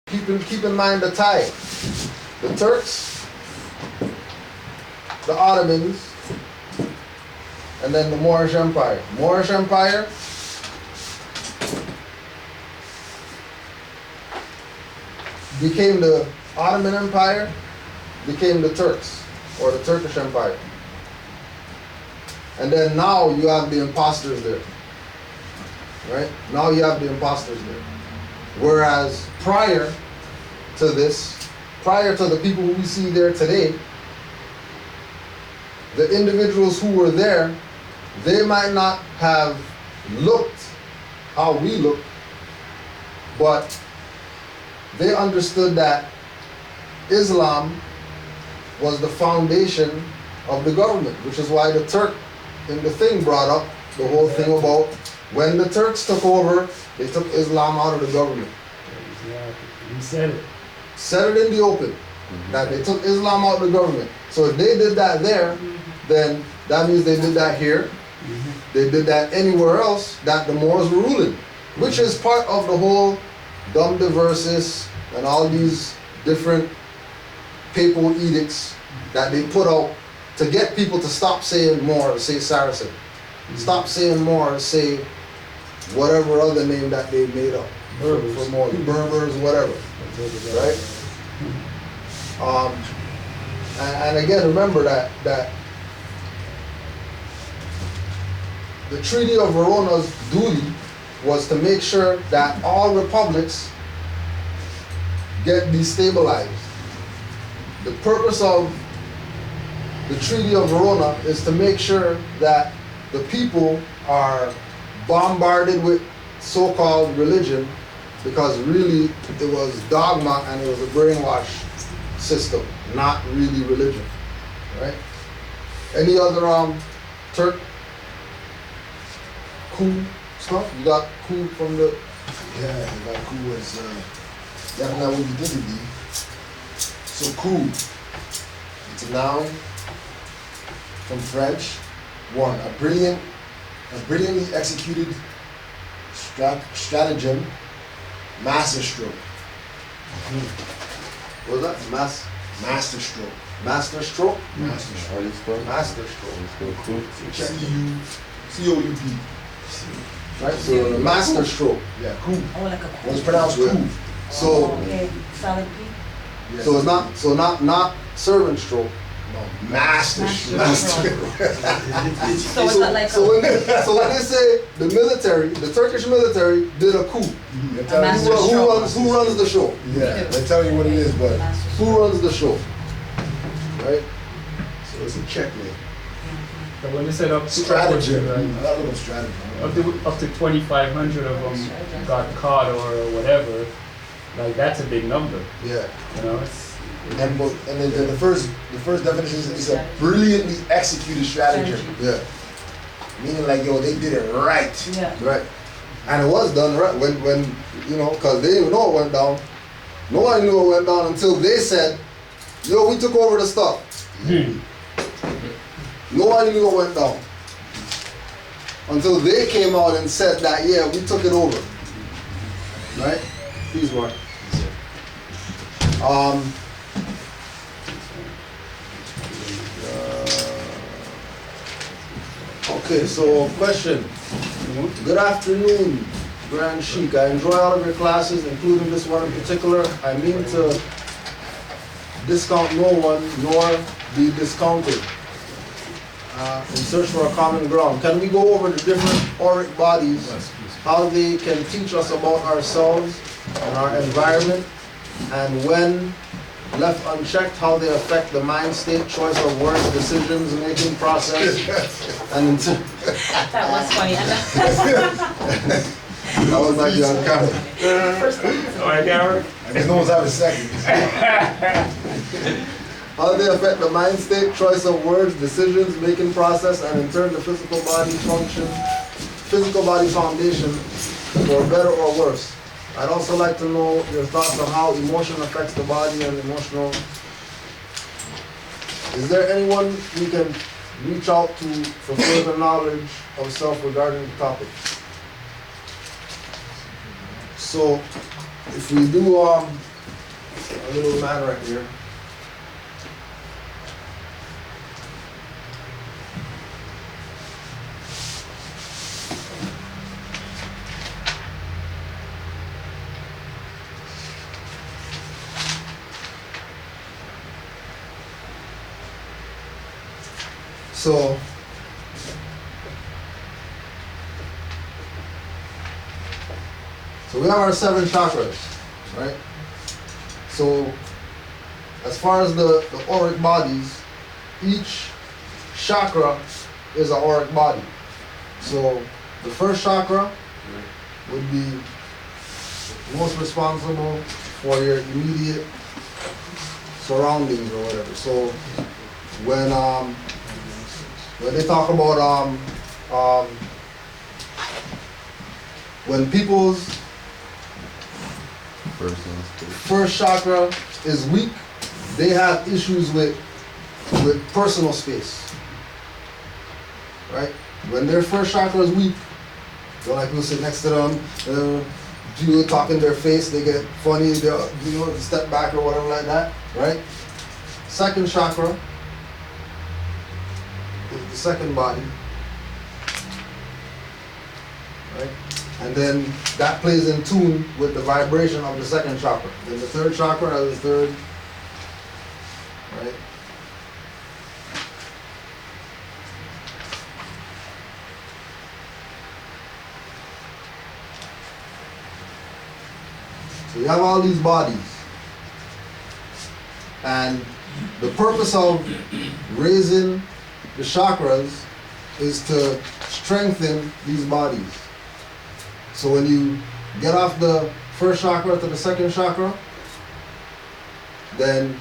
keep in mind the tie. The Turks, the Ottomans, and then the Moorish Empire. Moorish Empire became the Ottoman Empire, became the Turks, or the Turkish Empire. And then now you have the imposters there. Right? Now you have the imposters there. Whereas prior to this, prior to the people who we see there today, the individuals who were there, they might not have looked how we look, but they understood that Islam was the foundation of the government, which is why the Turk in the thing brought up the whole thing about when the Turks took over, they took Islam out of the government. Exactly. He said it. Said it in the open, that they took Islam out of the government. So if they did that there, then that means they did that here. They did that anywhere else that the Moors were ruling, which is part of the whole Dum Diversis and all these different papal edicts that they put out to get people to stop saying Moor, say Saracen. Stop saying Moor, say whatever other name that they made up for Moors, Berbers, whatever, right? And again, remember that the Treaty of Verona's duty was to make sure that all republics get destabilized. The purpose of the Treaty of Verona is to make sure that the people are bombarded with so-called religion, because really it was dogma and it was a brainwash system, not really religion, right? Any other Turk coup stuff? You got coup from the... Yeah, like coup was definitely what you think it be. So coup, it's a noun from French. One, a brilliantly executed stratagem, masterstroke. What was that? Masterstroke. Masterstroke? Masterstroke. Masterstroke. C-O-U-P. Right? So the masterstroke. Yeah, coup. Oh, like a coup. Well, it's pronounced coup. So, Okay, solid P. Yes. so not servant stroke. No, masterstroke. So it's not like So when they say the military, the Turkish military did a coup. They're telling you Who runs the show? Yeah, they're telling you what it is, but Who runs the show? Right? so it's a checkmate. But when they said up to Stratagem. right, Not a little stratagem. up to 2,500 of them got caught or whatever, like that's a big number. Yeah. You know, it's And then the first definition is a brilliantly executed stratagem. Yeah. Meaning like, yo, they did it right. Yeah. Right. And it was done right when you know, because they didn't even know it went down. Nobody knew it went down until they said, yo, we took over the stuff. Nobody knew it went down. Until they came out and said that, yeah, we took it over. Right? Please, Mark. Okay, so question. Good afternoon, Grand Sheik. I enjoy all of your classes, including this one in particular. I mean to discount no one, nor be discounted. In search for a common ground. Can we go over the different auric bodies, how they can teach us about ourselves and our environment, and when left unchecked, how they affect the mind state, choice of words, decisions making process, and That was funny. that was like on camera. Alright, Auric. I guess no one's having seconds. How they affect the mind state, choice of words, decisions making process, and in turn the physical body function, physical body foundation, for better or worse. I'd also like to know your thoughts on how emotion affects the body and emotional. Is there anyone we can reach out to for further knowledge of self regarding the topic? So, if we do A little man right here. So we have our 7 chakras, right? So as far as the auric bodies, each chakra is an auric body. So the first chakra would be most responsible for your immediate surroundings or whatever. So when they talk about when people's first chakra is weak, they have issues with personal space, right? When their first chakra is weak, don't like people sit next to them, people talk in their face, they get funny, they step back or whatever like that, right? Second chakra is the second body, right? And then that plays in tune with the vibration of the second chakra. Then the third chakra has the third, right? So you have all these bodies. And the purpose of raising the chakras is to strengthen these bodies. So when you get off the first chakra to the second chakra, then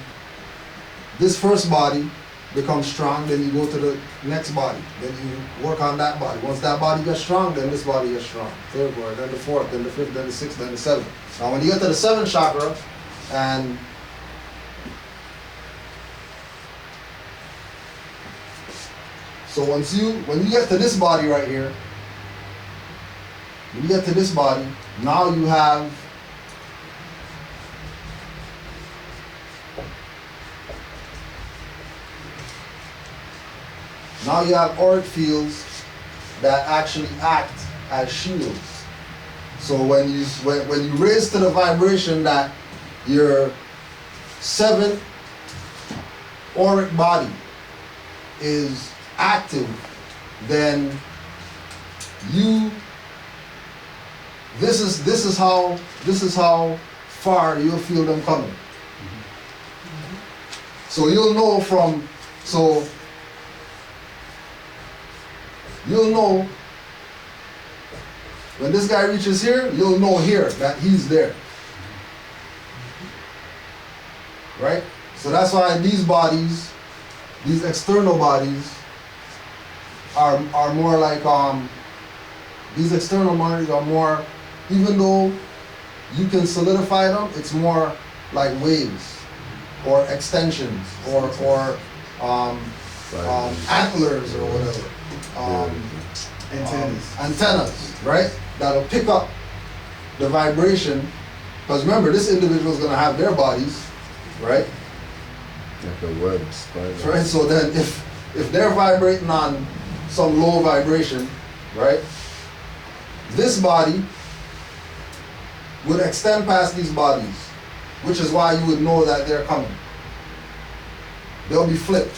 this first body becomes strong, then you go to the next body, then you work on that body. Once that body gets strong, then this body gets strong. Third one, then the fourth, then the fifth, then the sixth, then the seventh. Now when you get to the seventh chakra, and so when you get to this body right here, when you get to this body, now you have auric fields that actually act as shields. So when you raise to the vibration that your seventh auric body is active, then this is how far you'll feel them coming. So you'll know when this guy reaches here, you'll know here that he's there. Right? So that's why these bodies, these external bodies, are more like these external bodies are more, even though you can solidify them, it's more like waves or extensions or antlers or whatever. Antennas, right? That'll pick up the vibration. Because remember, this individual is going to have their bodies, right? Like a web spider. Right. So then, if they're vibrating on some low vibration, right? This body would extend past these bodies, which is why you would know that they're coming. They'll be flipped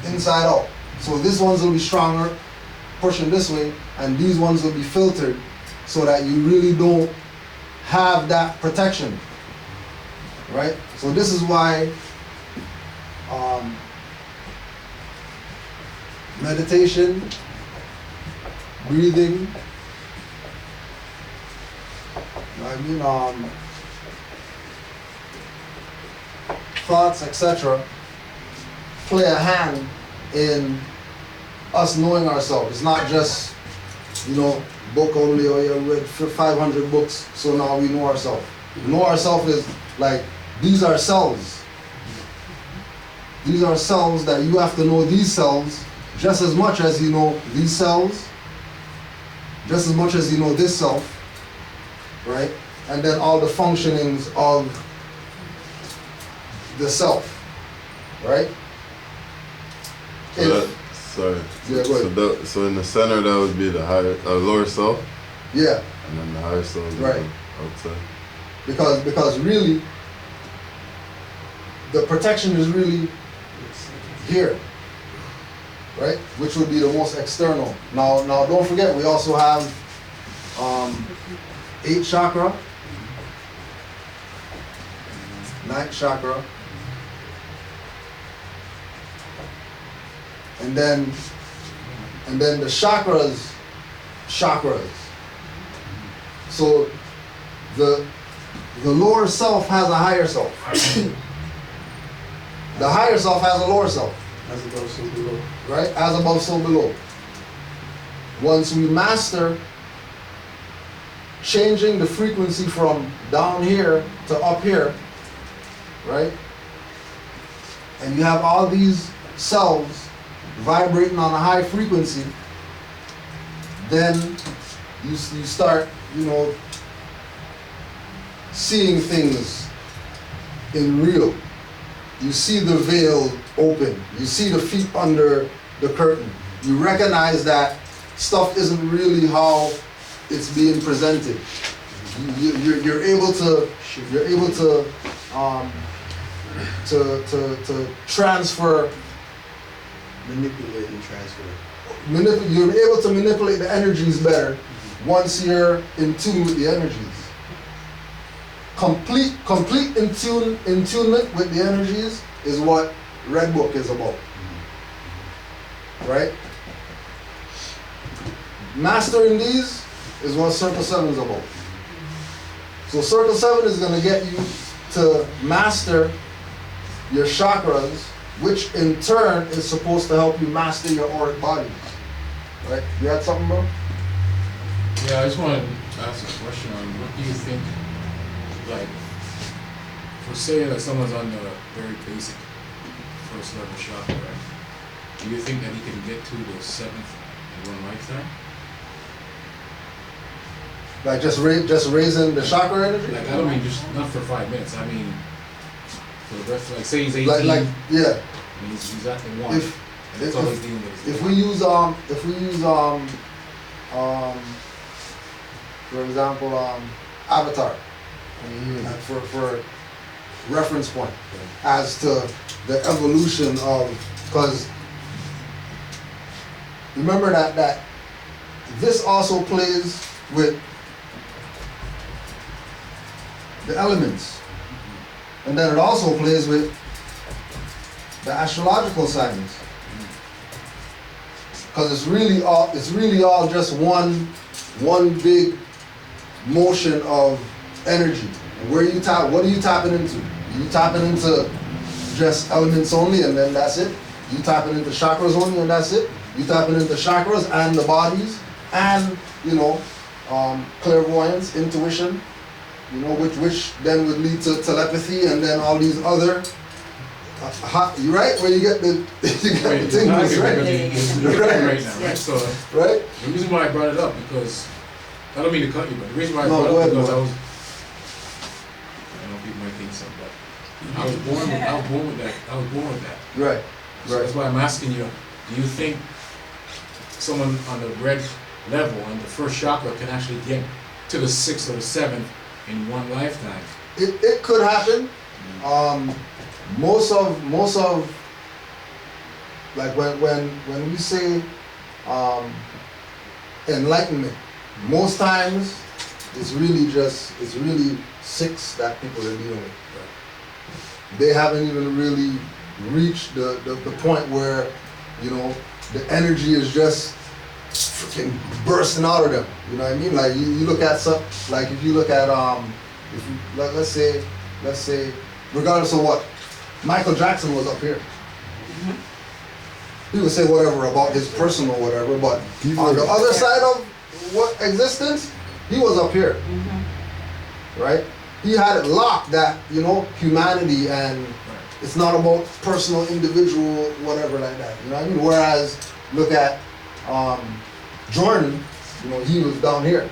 inside out. So these ones will be stronger, pushing this way, and these ones will be filtered so that you really don't have that protection, right? So this is why meditation, breathing, thoughts, etc., play a hand in us knowing ourselves. It's not just, book only, or you read 500 books, so now we know ourselves. Know ourselves is like, these are cells. These are cells that you have to know these cells just as much as you know these cells, just as much as you know this self, right? And then all the functionings of the self, right? So, sorry. Yeah, go ahead. So in the center, that would be the higher, lower self, Yeah, and then the higher self would Right. be outside. because really, the protection is really here, right? Which would be the most external. Now don't forget, we also have 8th chakra, 9th chakra, and then the chakras. So the lower self has a higher self. The higher self has a lower self. As above, so below. Right? As above, so below. Once we master changing the frequency from down here to up here, right? And you have all these cells vibrating on a high frequency, then you start, seeing things in real. You see the veil open. You see the feet under the curtain. You recognize that stuff isn't really how it's being presented. You're able to transfer, Manipulate and transfer. you're able to manipulate the energies better once you're in tune with the energies. Complete attunement with the energies is what Red Book is about. Right? Mastering these is what Circle 7 is about. So Circle 7 is going to get you to master your chakras, which in turn is supposed to help you master your auric bodies. Right? You had something, bro? Yeah, I just wanted to ask a question on what do you think, like, for saying that someone's on the very basic first level chakra, right? Do you think that he can get to the 7th in one lifetime? Like just raising the chakra energy? Like, I don't mean just, not for 5 minutes, I mean, for the rest, like, say he's 18, Yeah. and he's at the 1, and that's all he's dealing with. If we use for example Avatar for reference point as to the evolution of, because remember that this also plays with the elements, and then it also plays with the astrological signs, because it's really all just one big motion of energy. And what are you tapping into? You tapping into just elements only, and then that's it? You tapping into chakras only, and that's it? You tapping into chakras and the bodies, and clairvoyance, intuition, which then would lead to telepathy, and then all these other. You right? Where you get the Wait, things, right? Right. Right now, right? So, Right? the reason why I brought it up, because, I don't mean to cut you, but the reason why I No, brought go it up ahead, because bro. I know people might think so, but I was born with that. Right. So that's why I'm asking you, do you think someone on the red level, on the first chakra, can actually get to the 6th or the 7th in one lifetime? It could happen. Most of like when we say enlightenment, most times it's really 6 that people are dealing with. They haven't even really reached the point where the energy is just freaking bursting out of them. You know what I mean? Like you look at stuff, like if you look at let's say regardless of what, Michael Jackson was up here. He would say whatever about his personal whatever, but on the other side of what existence, he was up here. Right? He had it locked that, humanity, and it's not about personal, individual, whatever like that. You know what I mean? Whereas look at Jordan, he was down here.